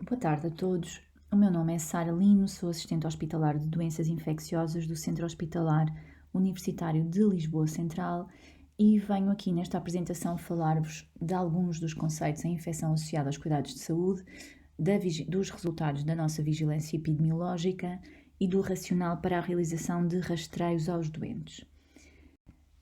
Boa tarde a todos. O meu nome é Sara Lino, sou assistente hospitalar de doenças infecciosas do Centro Hospitalar Universitário de Lisboa Central e venho aqui nesta apresentação falar-vos de alguns dos conceitos em infecção associada aos cuidados de saúde, dos resultados da nossa vigilância epidemiológica e do racional para a realização de rastreios aos doentes.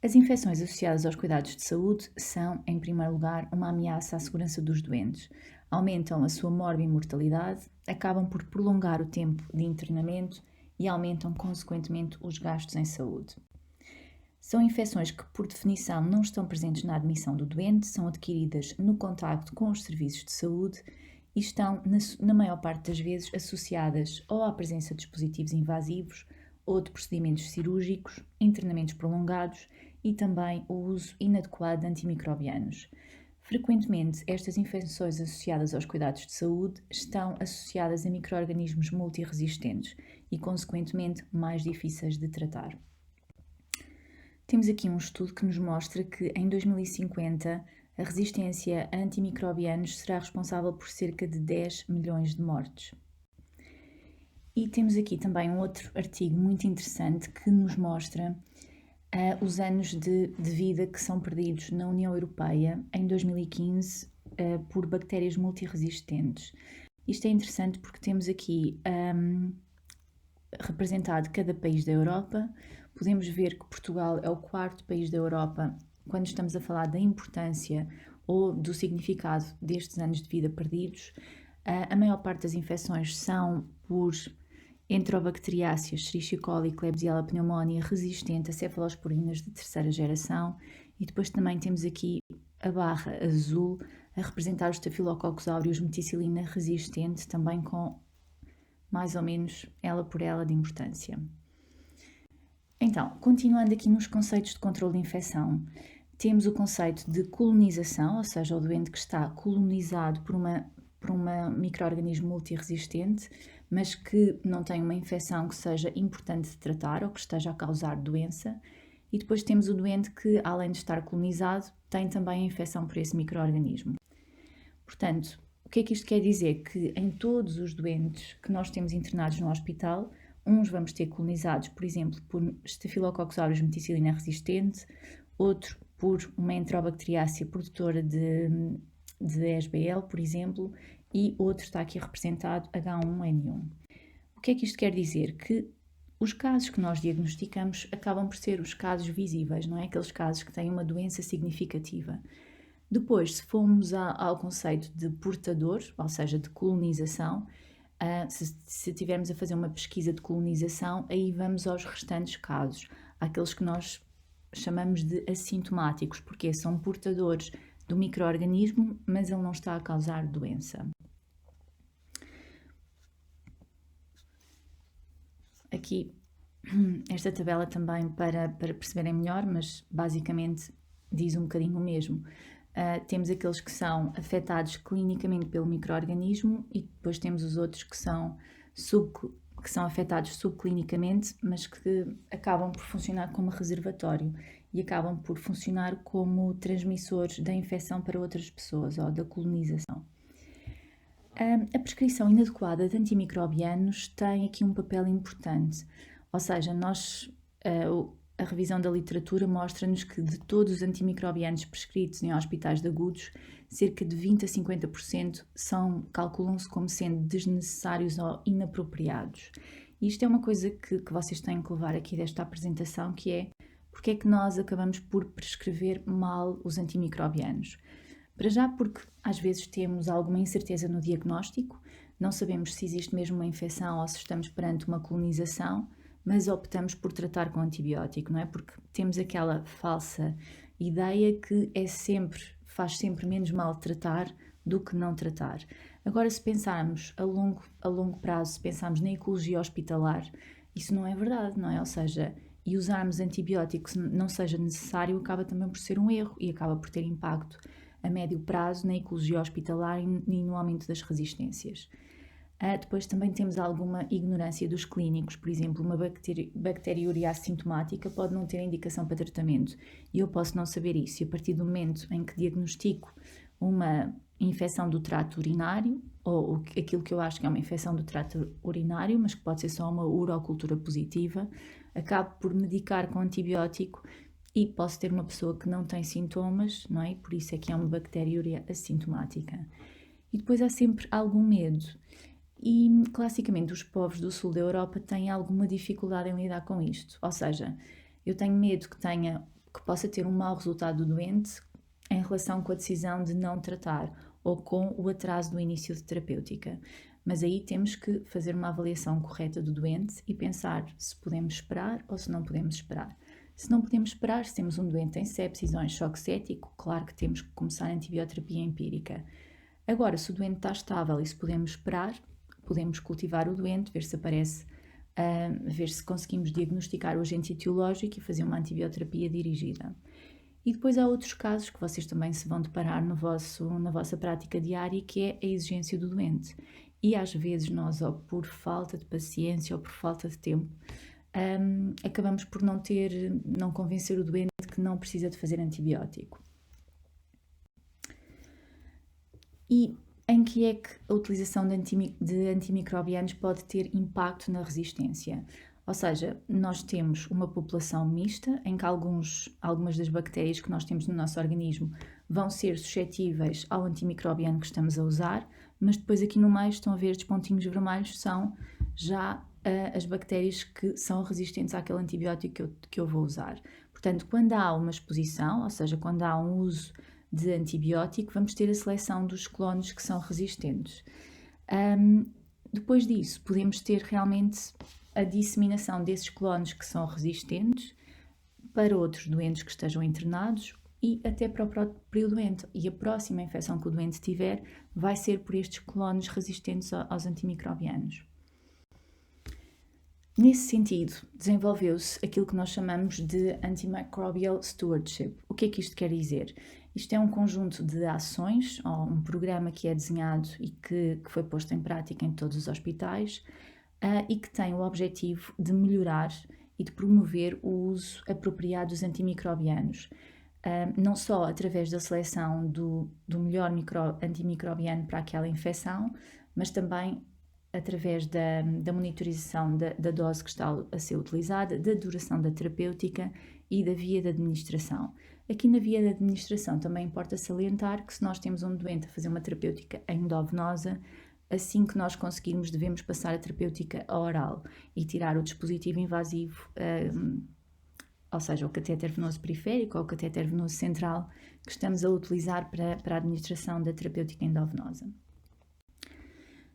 As infecções associadas aos cuidados de saúde são, em primeiro lugar, uma ameaça à segurança dos doentes. Aumentam a sua morbimortalidade, acabam por prolongar o tempo de internamento e aumentam, consequentemente, os gastos em saúde. São infecções que, por definição, não estão presentes na admissão do doente, são adquiridas no contacto com os serviços de saúde e estão, na maior parte das vezes, associadas ou à presença de dispositivos invasivos ou de procedimentos cirúrgicos, internamentos prolongados e também o uso inadequado de antimicrobianos. Frequentemente, estas infecções associadas aos cuidados de saúde estão associadas a micro-organismos multiresistentes e, consequentemente, mais difíceis de tratar. Temos aqui um estudo que nos mostra que, em 2050, a resistência a antimicrobianos será responsável por cerca de 10 milhões de mortes. E temos aqui também um outro artigo muito interessante que nos mostra os anos de vida que são perdidos na União Europeia em 2015 por bactérias multiresistentes. Isto é interessante porque temos aqui representado cada país da Europa. Podemos ver que Portugal é o quarto país da Europa quando estamos a falar da importância ou do significado destes anos de vida perdidos. A maior parte das infecções são por Enterobacteriáceas, Escherichia coli, Klebsiella pneumoniae resistente a cefalosporinas de terceira geração, e depois também temos aqui a barra azul a representar os Staphylococcus aureus meticilina resistente, também com mais ou menos ela por ela de importância. Então, continuando aqui nos conceitos de controle de infecção, temos o conceito de colonização, ou seja, o doente que está colonizado por um micro-organismo multiresistente, mas que não tem uma infecção que seja importante de tratar ou que esteja a causar doença. E depois temos o doente que, além de estar colonizado, tem também a infecção por esse micro-organismo. Portanto, o que é que isto quer dizer? Que em todos os doentes que nós temos internados no hospital, uns vamos ter colonizados, por exemplo, por Staphylococcus aureus meticilina resistente, outro por uma Enterobacteriácea produtora de SBL, por exemplo, e outro está aqui representado H1N1. O que é que isto quer dizer? Que os casos que nós diagnosticamos acabam por ser os casos visíveis, não é? Aqueles casos que têm uma doença significativa. Depois, se formos ao conceito de portador, ou seja, de colonização, se estivermos a fazer uma pesquisa de colonização, aí vamos aos restantes casos, aqueles que nós chamamos de assintomáticos, porque são portadores do micro-organismo, mas ele não está a causar doença. Aqui, esta tabela também para perceberem melhor, mas basicamente diz um bocadinho o mesmo. Temos aqueles que são afetados clinicamente pelo micro-organismo e depois temos os outros que são afetados subclinicamente, mas que acabam por funcionar como reservatório e acabam por funcionar como transmissores da infecção para outras pessoas ou da colonização. A prescrição inadequada de antimicrobianos tem aqui um papel importante, ou seja, a revisão da literatura mostra-nos que de todos os antimicrobianos prescritos em hospitais de agudos, cerca de 20 a 50% calculam-se como sendo desnecessários ou inapropriados. E isto é uma coisa que vocês têm que levar aqui desta apresentação, que é porque é que nós acabamos por prescrever mal os antimicrobianos. Para já porque às vezes temos alguma incerteza no diagnóstico, não sabemos se existe mesmo uma infecção ou se estamos perante uma colonização, mas optamos por tratar com antibiótico, não é? Porque temos aquela falsa ideia que faz sempre menos mal tratar do que não tratar. Agora, se pensarmos a longo prazo, se pensarmos na ecologia hospitalar, isso não é verdade, não é? Ou seja, e usarmos antibióticos não seja necessário acaba também por ser um erro e acaba por ter impacto a médio prazo na ecologia hospitalar e no aumento das resistências. Depois também temos alguma ignorância dos clínicos, por exemplo, uma bacteriúria assintomática pode não ter indicação para tratamento e eu posso não saber isso, e a partir do momento em que diagnostico uma infecção do trato urinário, ou aquilo que eu acho que é uma infecção do trato urinário, mas que pode ser só uma urocultura positiva, acabo por medicar com antibiótico e posso ter uma pessoa que não tem sintomas, não é? Por isso é que é uma bacteriúria assintomática. E depois há sempre algum medo. E, classicamente, os povos do sul da Europa têm alguma dificuldade em lidar com isto. Ou seja, eu tenho medo que possa ter um mau resultado do doente em relação com a decisão de não tratar ou com o atraso do início de terapêutica. Mas aí temos que fazer uma avaliação correta do doente e pensar se podemos esperar ou se não podemos esperar. Se não podemos esperar, se temos um doente em sepsis ou em choque séptico, claro que temos que começar a antibioterapia empírica. Agora, se o doente está estável e se podemos esperar, podemos cultivar o doente, ver se aparece, ver se conseguimos diagnosticar o agente etiológico e fazer uma antibioterapia dirigida. E depois há outros casos que vocês também se vão deparar na vossa prática diária, que é a exigência do doente. E às vezes nós, ou por falta de paciência ou por falta de tempo, acabamos por não convencer o doente que não precisa de fazer antibiótico. E em que é que a utilização de antimicrobianos pode ter impacto na resistência? Ou seja, nós temos uma população mista em que algumas das bactérias que nós temos no nosso organismo vão ser suscetíveis ao antimicrobiano que estamos a usar, mas depois aqui no meio estão a ver estes pontinhos vermelhos, são já as bactérias que são resistentes àquele antibiótico que eu vou usar. Portanto, quando há uma exposição, ou seja, quando há um uso de antibiótico, vamos ter a seleção dos clones que são resistentes. Depois disso, podemos ter realmente a disseminação desses clones que são resistentes para outros doentes que estejam internados e até para o próprio doente. E a próxima infecção que o doente tiver vai ser por estes clones resistentes aos antimicrobianos. Nesse sentido, desenvolveu-se aquilo que nós chamamos de Antimicrobial Stewardship. O que é que isto quer dizer? Isto é um conjunto de ações, ou um programa que é desenhado e que foi posto em prática em todos os hospitais e que tem o objetivo de melhorar e de promover o uso apropriado dos antimicrobianos. Não só através da seleção do melhor antimicrobiano para aquela infecção, mas também através da monitorização da dose que está a ser utilizada, da duração da terapêutica e da via de administração. Aqui na via de administração também importa salientar que se nós temos um doente a fazer uma terapêutica endovenosa, assim que nós conseguirmos devemos passar a terapêutica oral e tirar o dispositivo invasivo, ou seja, o catéter venoso periférico ou o catéter venoso central que estamos a utilizar para a administração da terapêutica endovenosa.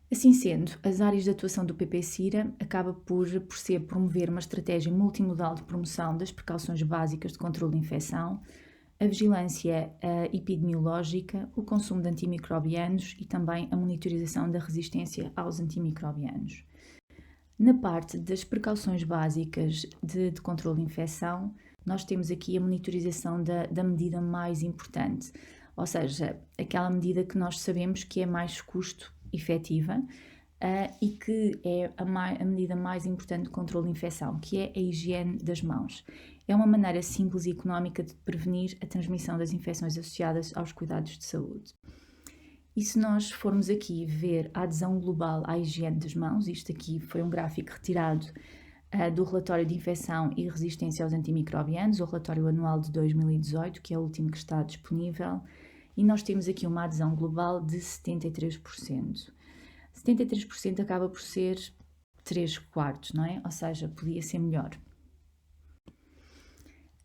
Assim sendo, as áreas de atuação do PP-Cira acaba por ser promover uma estratégia multimodal de promoção das precauções básicas de controle de infecção, a vigilância epidemiológica, o consumo de antimicrobianos e também a monitorização da resistência aos antimicrobianos. Na parte das precauções básicas de controle de infecção, nós temos aqui a monitorização da medida mais importante, ou seja, aquela medida que nós sabemos que é mais custo efetiva e que é a medida mais importante de controle de infecção, que é a higiene das mãos. É uma maneira simples e económica de prevenir a transmissão das infecções associadas aos cuidados de saúde. E se nós formos aqui ver a adesão global à higiene das mãos, isto aqui foi um gráfico retirado do relatório de infecção e resistência aos antimicrobianos, o relatório anual de 2018, que é o último que está disponível, e nós temos aqui uma adesão global de 73%. 73% acaba por ser 3/4, não é? Ou seja, podia ser melhor.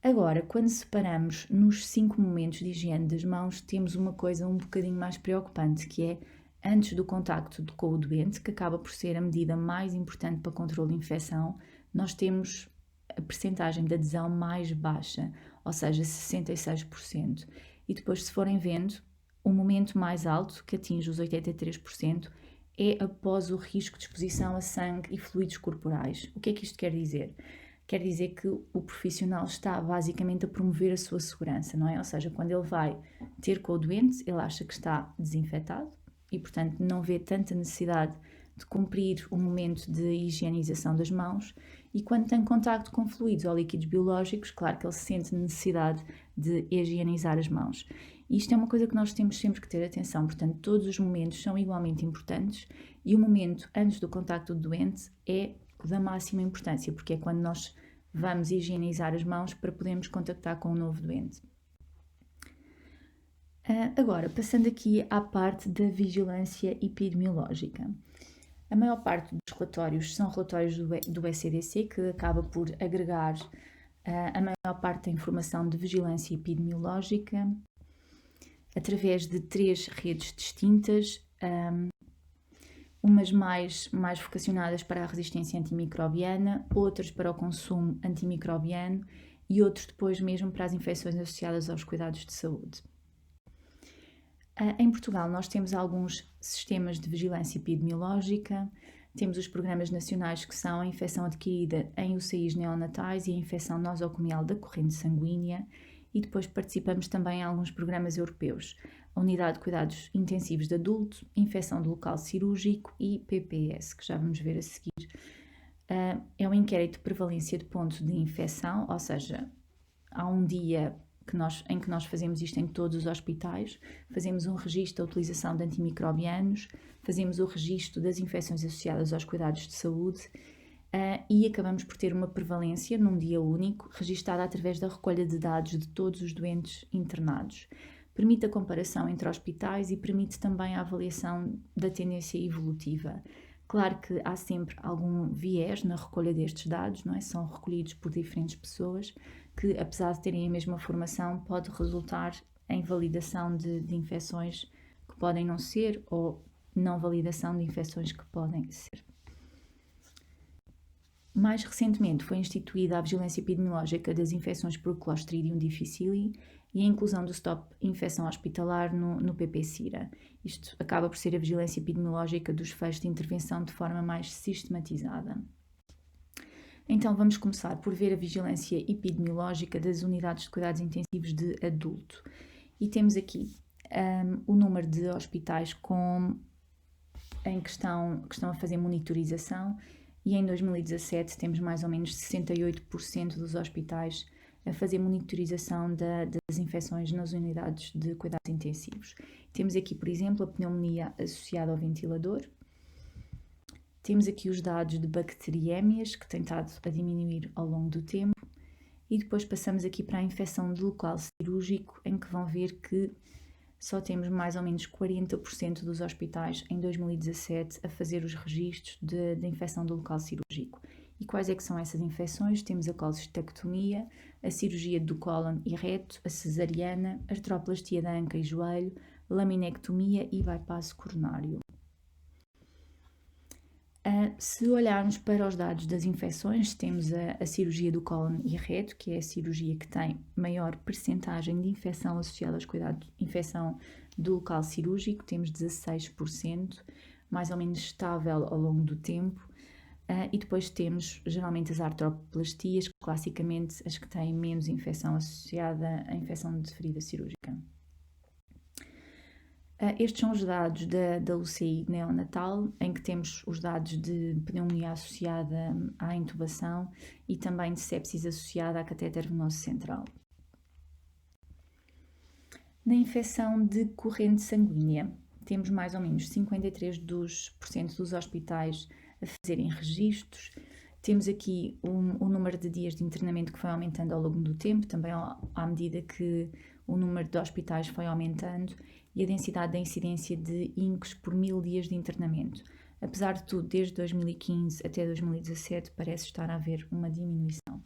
Agora, quando separamos nos 5 momentos de higiene das mãos, temos uma coisa um bocadinho mais preocupante, que é antes do contacto com o doente, que acaba por ser a medida mais importante para o controle de infecção, nós temos a percentagem de adesão mais baixa, ou seja, 66%. E depois, se forem vendo, o momento mais alto, que atinge os 83%, é após o risco de exposição a sangue e fluidos corporais. O que é que isto quer dizer? Quer dizer que o profissional está basicamente a promover a sua segurança, não é? Ou seja, quando ele vai ter com o doente, ele acha que está desinfetado e, portanto, não vê tanta necessidade de cumprir o momento de higienização das mãos, e quando tem contacto com fluidos ou líquidos biológicos, claro que ele sente necessidade de higienizar as mãos. E isto é uma coisa que nós temos sempre que ter atenção, portanto, todos os momentos são igualmente importantes e o momento antes do contacto do doente é da máxima importância, porque é quando nós vamos higienizar as mãos para podermos contactar com o novo doente. Agora, passando aqui à parte da vigilância epidemiológica. A maior parte dos relatórios são relatórios do ECDC, que acaba por agregar a maior parte da informação de vigilância epidemiológica através de 3 redes distintas, umas mais vocacionadas para a resistência antimicrobiana, outras para o consumo antimicrobiano e outros depois mesmo para as infecções associadas aos cuidados de saúde. Em Portugal nós temos alguns sistemas de vigilância epidemiológica, temos os programas nacionais que são a infecção adquirida em UCIs neonatais e a infecção nosocomial da corrente sanguínea e depois participamos também em alguns programas europeus, a Unidade de Cuidados Intensivos de Adulto, infecção do local cirúrgico e PPS, que já vamos ver a seguir. É um inquérito de prevalência de pontos de infecção, ou seja, há um dia em que nós fazemos isto em todos os hospitais, fazemos um registro da utilização de antimicrobianos, fazemos o registro das infecções associadas aos cuidados de saúde e acabamos por ter uma prevalência num dia único, registada através da recolha de dados de todos os doentes internados. Permite a comparação entre hospitais e permite também a avaliação da tendência evolutiva. Claro que há sempre algum viés na recolha destes dados, não é? São recolhidos por diferentes pessoas que, apesar de terem a mesma formação, pode resultar em validação de infecções que podem não ser ou não validação de infecções que podem ser. Mais recentemente foi instituída a vigilância epidemiológica das infecções por Clostridium difficile e a inclusão do stop infecção hospitalar no PPCIRA. Isto acaba por ser a vigilância epidemiológica dos fechos de intervenção de forma mais sistematizada. Então vamos começar por ver a vigilância epidemiológica das unidades de cuidados intensivos de adulto. E temos aqui o número de hospitais em que estão a fazer monitorização e em 2017 temos mais ou menos 68% dos hospitais a fazer monitorização das infecções nas unidades de cuidados intensivos. Temos aqui, por exemplo, a pneumonia associada ao ventilador. Temos aqui os dados de bacteriémias, que têm estado a diminuir ao longo do tempo. E depois passamos aqui para a infecção de local cirúrgico, em que vão ver que só temos mais ou menos 40% dos hospitais em 2017 a fazer os registros de infecção do local cirúrgico. E quais é que são essas infecções? Temos a colcistectomia, a cirurgia do cólon e reto, a cesariana, artroplastia da anca e joelho, laminectomia e bypass coronário. Se olharmos para os dados das infecções, temos a cirurgia do cólon e reto, que é a cirurgia que tem maior percentagem de infecção associada aos cuidados, infecção do local cirúrgico, temos 16%, mais ou menos estável ao longo do tempo. E depois temos geralmente as artroplastias, classicamente as que têm menos infecção associada à infecção de ferida cirúrgica. Estes são os dados da UCI neonatal, em que temos os dados de pneumonia associada à intubação e também de sepsis associada à catéter venoso central. Na infecção de corrente sanguínea, temos mais ou menos 53% dos hospitais a fazerem registros. Temos aqui o número de dias de internamento que foi aumentando ao longo do tempo, também à medida que o número de hospitais foi aumentando, e a densidade da incidência de INCs por 1000 dias de internamento. Apesar de tudo, desde 2015 até 2017 parece estar a haver uma diminuição.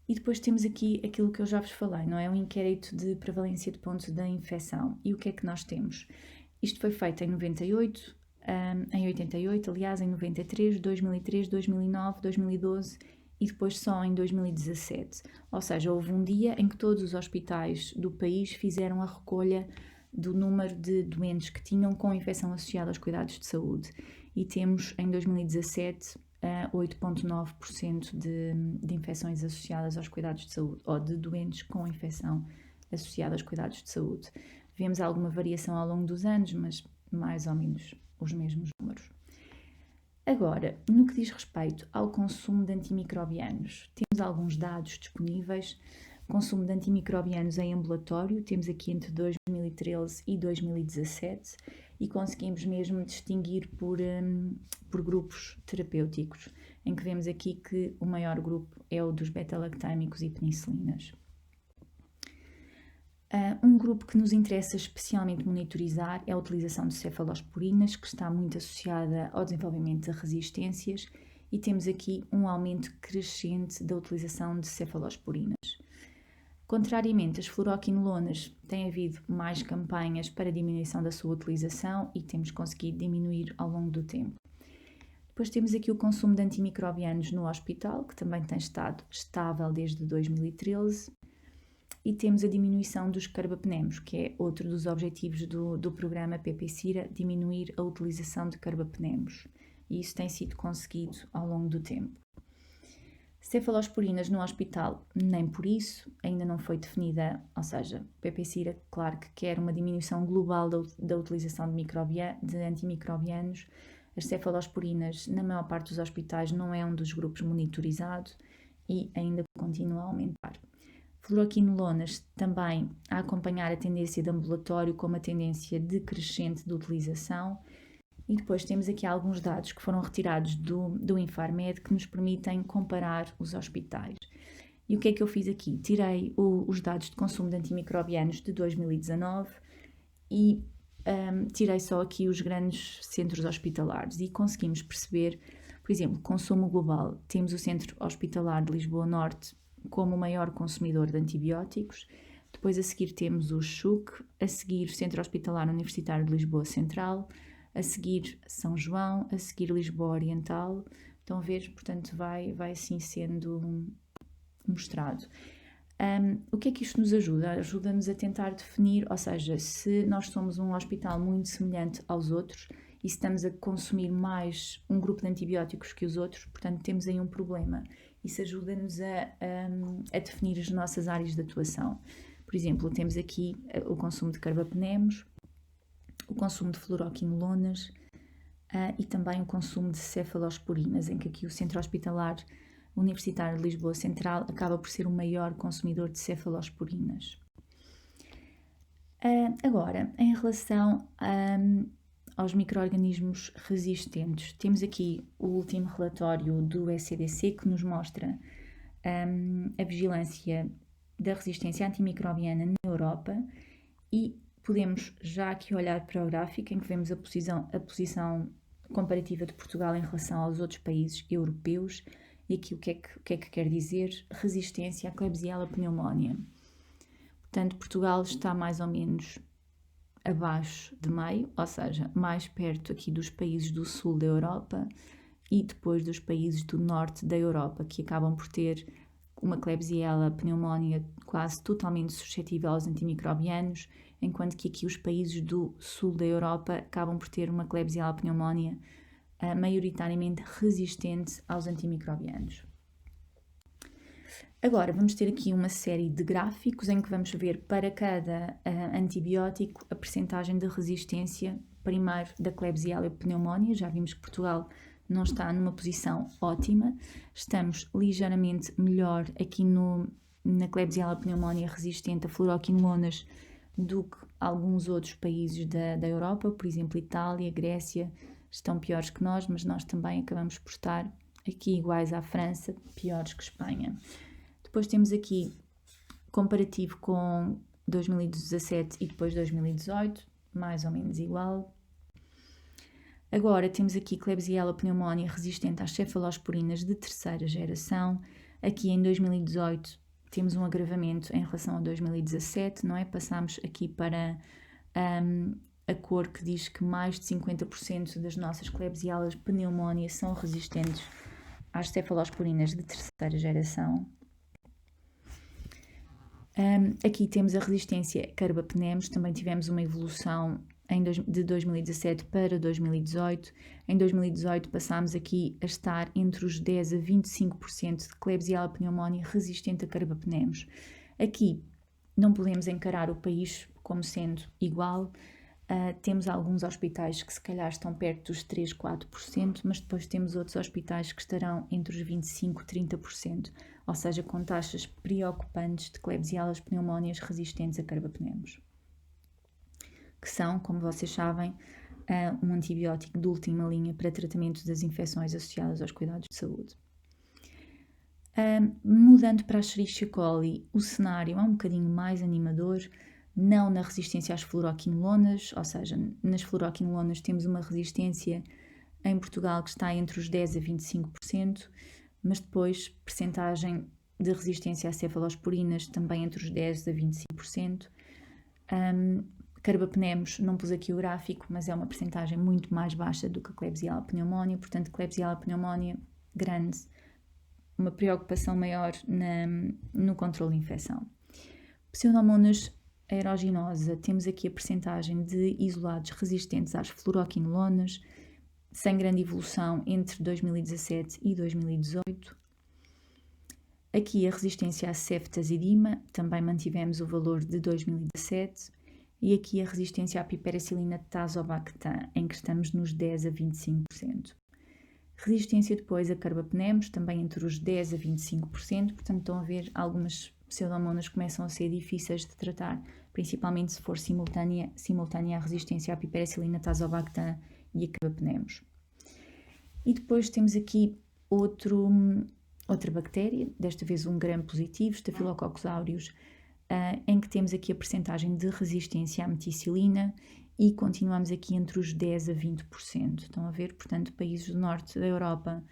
E depois temos aqui aquilo que eu já vos falei, não é? Um inquérito de prevalência de pontos da infecção. E o que é que nós temos? Isto foi feito em 98, em 88, aliás, em 93, 2003, 2009, 2012 e depois só em 2017. Ou seja, houve um dia em que todos os hospitais do país fizeram a recolha do número de doentes que tinham com infecção associada aos cuidados de saúde. E temos em 2017 8,9% de infecções associadas aos cuidados de saúde, ou de doentes com infecção associada aos cuidados de saúde. Vemos alguma variação ao longo dos anos, mas mais ou menos os mesmos números. Agora, no que diz respeito ao consumo de antimicrobianos, temos alguns dados disponíveis, consumo de antimicrobianos em ambulatório, temos aqui entre 2013 e 2017 e conseguimos mesmo distinguir por grupos terapêuticos, em que vemos aqui que o maior grupo é o dos beta-lactâmicos e penicilinas. Um grupo que nos interessa especialmente monitorizar é a utilização de cefalosporinas, que está muito associada ao desenvolvimento de resistências, e temos aqui um aumento crescente da utilização de cefalosporinas. Contrariamente, as fluoroquinolonas, tem havido mais campanhas para diminuição da sua utilização e temos conseguido diminuir ao longo do tempo. Depois temos aqui o consumo de antimicrobianos no hospital, que também tem estado estável desde 2013. E temos a diminuição dos carbapenemos, que é outro dos objetivos do programa PPCIRA, diminuir a utilização de carbapenemos. E isso tem sido conseguido ao longo do tempo. Cefalosporinas no hospital, nem por isso, ainda não foi definida, ou seja, o PPCIRA, claro que quer uma diminuição global da utilização de antimicrobianos. As cefalosporinas, na maior parte dos hospitais, não é um dos grupos monitorizados e ainda continua a aumentar. Fluoroquinolonas também a acompanhar a tendência de ambulatório com uma tendência decrescente de utilização. E depois temos aqui alguns dados que foram retirados do Infarmed que nos permitem comparar os hospitais. E o que é que eu fiz aqui? Tirei os dados de consumo de antimicrobianos de 2019 e tirei só aqui os grandes centros hospitalares e conseguimos perceber, por exemplo, consumo global. Temos o Centro Hospitalar de Lisboa Norte como o maior consumidor de antibióticos. Depois a seguir temos o CHUC, a seguir o Centro Hospitalar Universitário de Lisboa Central, a seguir São João, a seguir Lisboa Oriental. Estão a ver, portanto, vai assim sendo mostrado. O que é que isto nos ajuda? Ajuda-nos a tentar definir, ou seja, se nós somos um hospital muito semelhante aos outros e se estamos a consumir mais um grupo de antibióticos que os outros, portanto, temos aí um problema. Isso ajuda-nos a definir as nossas áreas de atuação. Por exemplo, temos aqui o consumo de carbapenemos, o consumo de fluoroquinolonas e também o consumo de cefalosporinas, em que aqui o Centro Hospitalar Universitário de Lisboa Central acaba por ser o maior consumidor de cefalosporinas. Agora, em relação aos micro-organismos resistentes, temos aqui o último relatório do ECDC que nos mostra a vigilância da resistência antimicrobiana na Europa e podemos já aqui olhar para o gráfico em que vemos a posição comparativa de Portugal em relação aos outros países europeus e aqui o que é que quer dizer resistência à Klebsiella pneumoniae. Portanto, Portugal está mais ou menos abaixo de meio, ou seja, mais perto aqui dos países do sul da Europa e depois dos países do norte da Europa, que acabam por ter uma Klebsiella pneumoniae quase totalmente suscetível aos antimicrobianos, enquanto que aqui os países do sul da Europa acabam por ter uma Klebsiella pneumoniae maioritariamente resistente aos antimicrobianos. Agora vamos ter aqui uma série de gráficos em que vamos ver para cada antibiótico a percentagem de resistência, primeiro da Klebsiella pneumoniae. Já vimos que Portugal não está numa posição ótima, estamos ligeiramente melhor aqui na Klebsiella pneumoniae resistente a fluoroquinolonas do que alguns outros países da Europa, por exemplo, Itália, Grécia, estão piores que nós, mas nós também acabamos por estar aqui iguais à França, piores que Espanha. Depois temos aqui comparativo com 2017 e depois 2018, mais ou menos igual. Agora temos aqui Klebsiella pneumoniae resistente às cefalosporinas de terceira geração. Aqui em 2018 temos um agravamento em relação a 2017, não é? Passamos aqui para a cor que diz que mais de 50% das nossas Klebsiella pneumoniae são resistentes às cefalosporinas de terceira geração. Aqui temos a resistência a carbapenemos, também tivemos uma evolução de 2017 para 2018. Em 2018 passámos aqui a estar entre os 10 a 25% de Klebsiella pneumoniae resistente a carbapenemos. Aqui não podemos encarar o país como sendo igual. Temos alguns hospitais que se calhar estão perto dos 3, 4%, mas depois temos outros hospitais que estarão entre os 25% e 30%. ou seja, com taxas preocupantes de Klebsiella pneumonias resistentes a carbapenemos, que são, como vocês sabem, um antibiótico de última linha para tratamento das infecções associadas aos cuidados de saúde. Mudando para a Escherichia coli, o cenário é um bocadinho mais animador, não na resistência às fluoroquinolonas, ou seja, nas fluoroquinolonas temos uma resistência em Portugal que está entre os 10% a 25%, mas depois percentagem de resistência a cefalosporinas também entre os 10% a 25%. Carbapenemos, não pus aqui o gráfico, mas é uma percentagem muito mais baixa do que a Klebsiella pneumoniae, portanto Klebsiella pneumoniae grande, uma preocupação maior no controle de infecção. Pseudomonas aeruginosa, temos aqui a percentagem de isolados resistentes às fluoroquinolonas, sem grande evolução entre 2017 e 2018. Aqui a resistência à ceftazidima, também mantivemos o valor de 2017. E aqui a resistência à piperacilina tazobactam, em que estamos nos 10% a 25%. Resistência depois a carbapenemos, também entre os 10% a 25%, portanto estão a ver algumas pseudomonas começam a ser difíceis de tratar, principalmente se for simultânea à resistência à piperacilina tazobactam e a carbapenemos. E depois temos aqui outra bactéria, desta vez um gram positivo, Staphylococcus aureus, em que temos aqui a percentagem de resistência à meticilina e continuamos aqui entre os 10% a 20%. Estão a ver, portanto, países do norte da Europa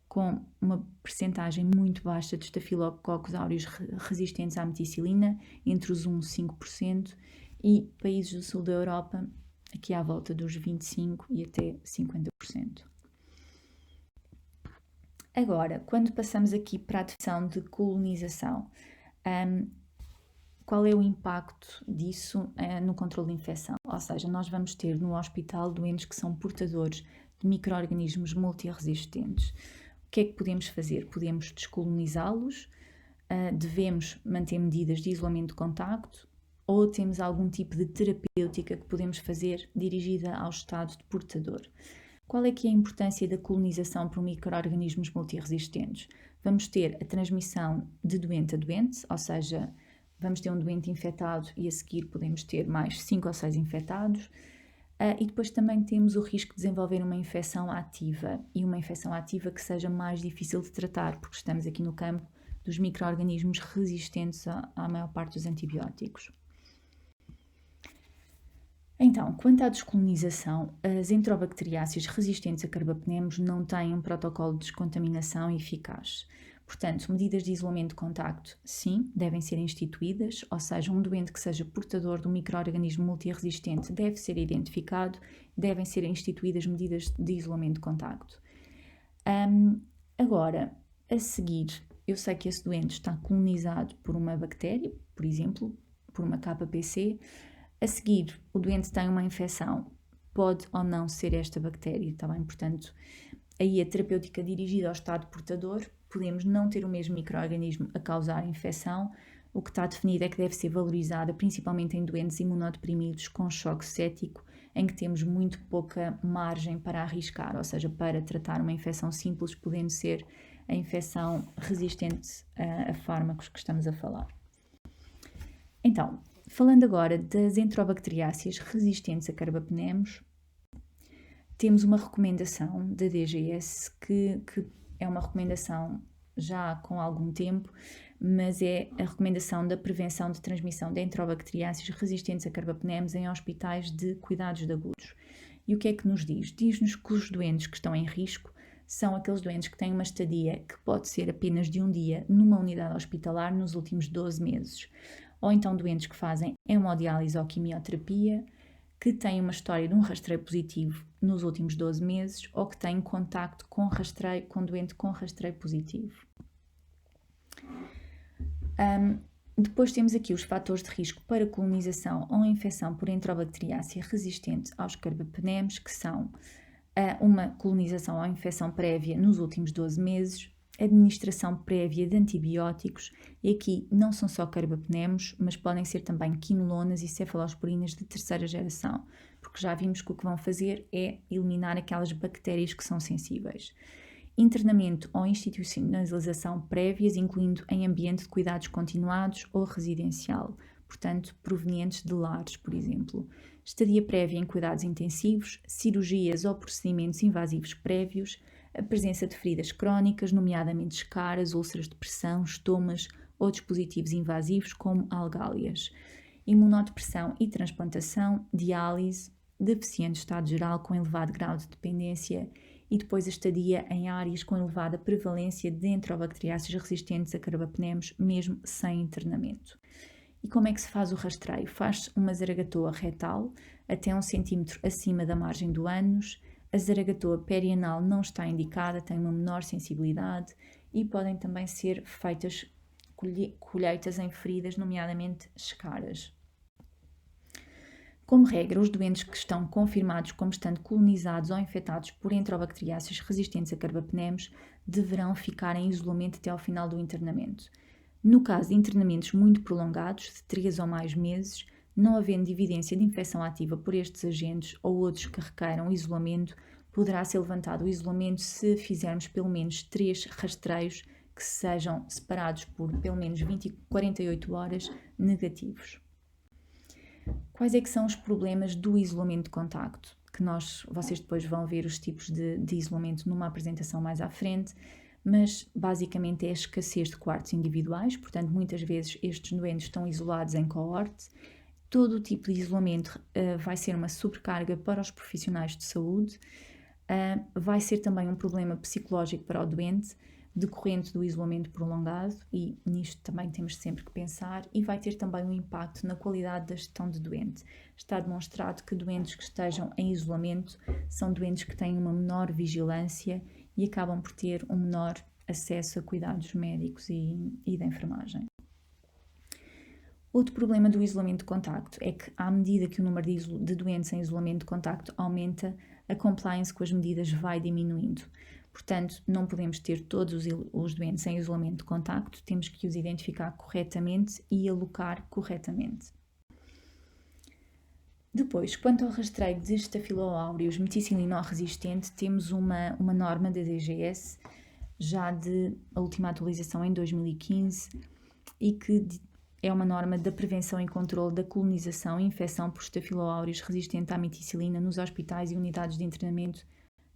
com uma percentagem muito baixa de Staphylococcus aureus resistentes à meticilina, entre os 1% e 5%, e países do sul da Europa aqui à volta dos 25% e até 50%. Agora, quando passamos aqui para a definição de colonização, qual é o impacto disso no controle de infecção? Ou seja, nós vamos ter no hospital doentes que são portadores de micro-organismos multiresistentes. O que é que podemos fazer? Podemos descolonizá-los, devemos manter medidas de isolamento de contacto ou temos algum tipo de terapêutica que podemos fazer dirigida ao estado de portador. Qual é que é a importância da colonização por micro-organismos multiresistentes? Vamos ter a transmissão de doente a doente, ou seja, vamos ter um doente infectado e a seguir podemos ter mais 5 ou 6 infectados. E depois também temos o risco de desenvolver uma infecção ativa e uma infecção ativa que seja mais difícil de tratar, porque estamos aqui no campo dos micro-organismos resistentes à maior parte dos antibióticos. Então, quanto à descolonização, as enterobacteriáceas resistentes a carbapenemos não têm um protocolo de descontaminação eficaz. Portanto, medidas de isolamento de contacto, sim, devem ser instituídas, ou seja, um doente que seja portador de um micro-organismo multiresistente deve ser identificado, devem ser instituídas medidas de isolamento de contacto. Agora, a seguir, eu sei que esse doente está colonizado por uma bactéria, por exemplo, por uma KPC. A seguir, o doente tem uma infecção, pode ou não ser esta bactéria, está bem? Portanto, aí a terapêutica dirigida ao estado portador, podemos não ter o mesmo micro-organismo a causar a infecção, o que está definido é que deve ser valorizada principalmente em doentes imunodeprimidos com choque séptico, em que temos muito pouca margem para arriscar, ou seja, para tratar uma infecção simples, podendo ser a infecção resistente a fármacos que estamos a falar. Então, falando agora das enterobacteriáceas resistentes a carbapenemos, temos uma recomendação da DGS que é uma recomendação já com algum tempo, mas é a recomendação da prevenção de transmissão de enterobacteriáceas resistentes a carbapenemos em hospitais de cuidados de agudos. E o que é que nos diz? Diz-nos que os doentes que estão em risco são aqueles doentes que têm uma estadia que pode ser apenas de um dia numa unidade hospitalar nos últimos 12 meses. Ou então doentes que fazem hemodiálise ou quimioterapia, que têm uma história de um rastreio positivo nos últimos 12 meses ou que têm contacto com doente com rastreio positivo. Depois temos aqui os fatores de risco para colonização ou infecção por enterobacteriácea resistente aos carbapenemos, que são uma colonização ou infecção prévia nos últimos 12 meses, administração prévia de antibióticos, e aqui não são só carbapenemos, mas podem ser também quinolonas e cefalosporinas de terceira geração, porque já vimos que o que vão fazer é eliminar aquelas bactérias que são sensíveis. Internamento ou institucionalização prévias, incluindo em ambiente de cuidados continuados ou residencial, portanto, provenientes de lares, por exemplo. Estadia prévia em cuidados intensivos, cirurgias ou procedimentos invasivos prévios, a presença de feridas crónicas, nomeadamente escaras, úlceras de pressão, estomas ou dispositivos invasivos como algálias, imunodepressão e transplantação, diálise, deficiente estado geral com elevado grau de dependência e depois a estadia em áreas com elevada prevalência de enterobacteriáceas resistentes a carbapenemos, mesmo sem internamento. E como é que se faz o rastreio? Faz-se uma zaragatoa retal até 1 cm acima da margem do ânus. A zaragatoa perianal não está indicada, tem uma menor sensibilidade e podem também ser feitas colheitas em feridas, nomeadamente escaras. Como regra, os doentes que estão confirmados como estando colonizados ou infectados por enterobacteriáceas resistentes a carbapenemos deverão ficar em isolamento até ao final do internamento. No caso de internamentos muito prolongados, de 3 ou mais meses, não havendo evidência de infecção ativa por estes agentes ou outros que requeiram isolamento, poderá ser levantado o isolamento se fizermos pelo menos 3 rastreios que sejam separados por pelo menos 20 e 48 horas negativos. Quais é que são os problemas do isolamento de contacto? Que vocês depois vão ver os tipos de isolamento numa apresentação mais à frente, mas basicamente é a escassez de quartos individuais, portanto muitas vezes estes doentes estão isolados em coorte. Todo o tipo de isolamento vai ser uma sobrecarga para os profissionais de saúde, vai ser também um problema psicológico para o doente, decorrente do isolamento prolongado, e nisto também temos sempre que pensar, e vai ter também um impacto na qualidade da gestão de doente. Está demonstrado que doentes que estejam em isolamento são doentes que têm uma menor vigilância e acabam por ter um menor acesso a cuidados médicos e da enfermagem. Outro problema do isolamento de contacto é que, à medida que o número de doentes em isolamento de contacto aumenta, a compliance com as medidas vai diminuindo. Portanto, não podemos ter todos os doentes em isolamento de contacto, temos que os identificar corretamente e alocar corretamente. Depois, quanto ao rastreio de Staphylo aureus meticilina resistente, temos uma norma da DGS, já de a última atualização em 2015, e que é uma norma da prevenção e controle da colonização e infecção por Staphylo aureus resistente à meticilina nos hospitais e unidades de internamento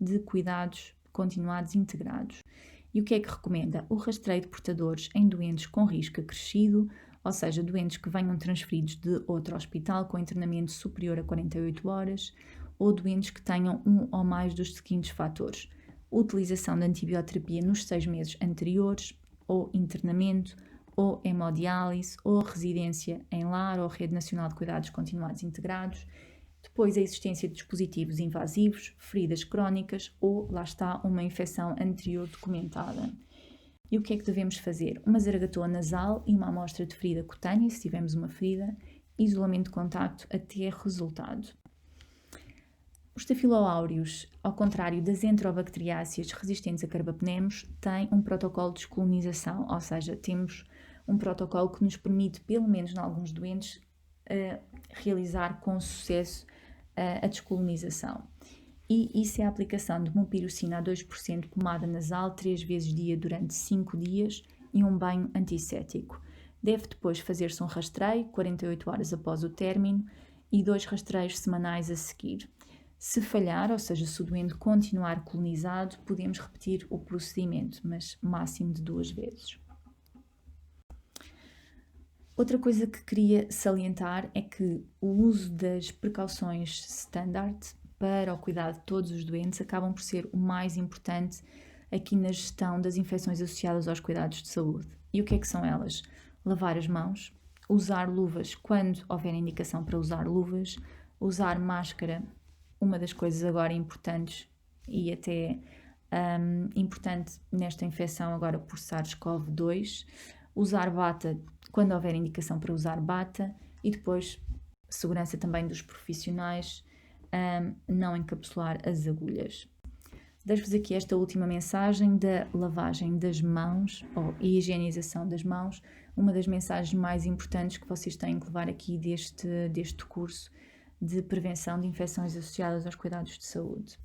de cuidados continuados integrados. E o que é que recomenda? O rastreio de portadores em doentes com risco acrescido, ou seja, doentes que venham transferidos de outro hospital com internamento superior a 48 horas, ou doentes que tenham um ou mais dos seguintes fatores: utilização de antibioterapia nos 6 meses anteriores, ou internamento, ou hemodiálise, ou residência em lar ou rede nacional de cuidados continuados integrados. Depois, a existência de dispositivos invasivos, feridas crónicas ou, lá está, uma infecção anterior documentada. E o que é que devemos fazer? Uma zaragatoa nasal e uma amostra de ferida cutânea, se tivermos uma ferida, isolamento de contacto até resultado. Os Staphylo aureus, ao contrário das enterobacteriáceas resistentes a carbapenemos, têm um protocolo de descolonização, ou seja, temos um protocolo que nos permite, pelo menos em alguns doentes, realizar com sucesso a descolonização. E isso é a aplicação de mupirocina a 2% pomada nasal 3 vezes dia durante 5 dias e um banho antissético. Deve depois fazer-se um rastreio 48 horas após o término e 2 rastreios semanais a seguir. Se falhar, ou seja, se o doente continuar colonizado, podemos repetir o procedimento, mas máximo de 2 vezes. Outra coisa que queria salientar é que o uso das precauções standard para o cuidado de todos os doentes acabam por ser o mais importante aqui na gestão das infecções associadas aos cuidados de saúde. E o que é que são elas? Lavar as mãos, usar luvas quando houver indicação para usar luvas, usar máscara, uma das coisas agora importantes e até importante nesta infecção agora por SARS-CoV-2, usar bata quando houver indicação para usar bata e depois segurança também dos profissionais, não encapsular as agulhas. Deixo-vos aqui esta última mensagem da lavagem das mãos ou higienização das mãos, uma das mensagens mais importantes que vocês têm que levar aqui deste curso de prevenção de infecções associadas aos cuidados de saúde.